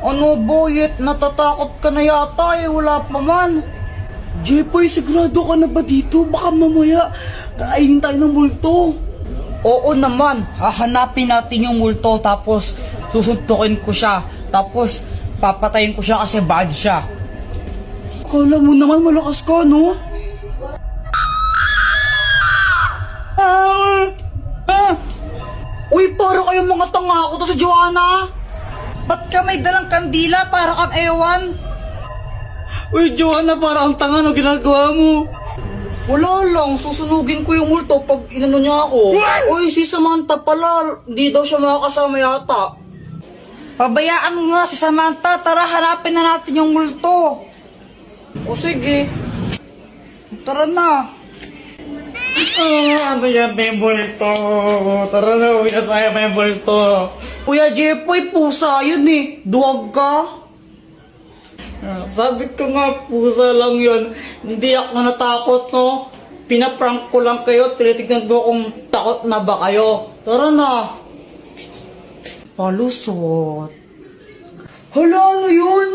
Ano boyet, natatakot ka na yata eh, wala pa man. Jepoy, sigurado ka na ba dito? Baka mamaya kainin tayo ng multo. Oo naman, hahanapin natin yung multo tapos susuntukin ko siya. Tapos papatayin ko siya kasi bad siya. Akala mo naman malakas ka, no? Uy, para kayong mga tanga ko to sa Joanna. Ba't ka may dalang kandila para kang ewan? Uy, Joanna, para ang tanga, no ginagawa mo? Wala lang, susunugin ko yung multo pag inano niya ako. Uy, si Samantha pala, di daw siya makakasama yata. Pabayaan mo nga si Samantha, tara harapin na natin yung multo. O sige, tara na. Ano yan, may multo? Tara na, uwi na tayo, may multo. Kuya Jepoy, pusa yun eh, duwag ka. Sabi ko nga, pusa lang yun. Hindi ako natakot, no? Pinaprank ko lang kayo, tinitignan ko kung takot na ba kayo. Tara na. Palusot. Hala, ano yun?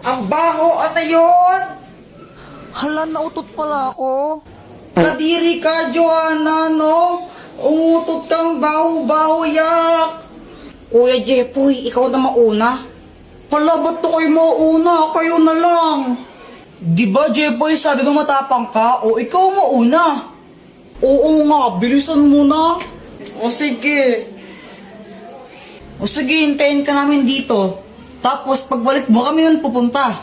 Ang baho, ano yun? Hala, nautot pala ako. Kadiri ka, Joanna, no? Umutot kang baho-baho, yak. Kuya Jepoy, ikaw na mauna. Hala, ba't to kayo mauna? Kayo na lang. Di ba, Jepoy, sabi mo matapang ka? O, ikaw mauna. Oo nga, bilisan mo na. O sige. O sige, hintayin ka namin dito. Tapos, pagbalik mo kami nun pupunta.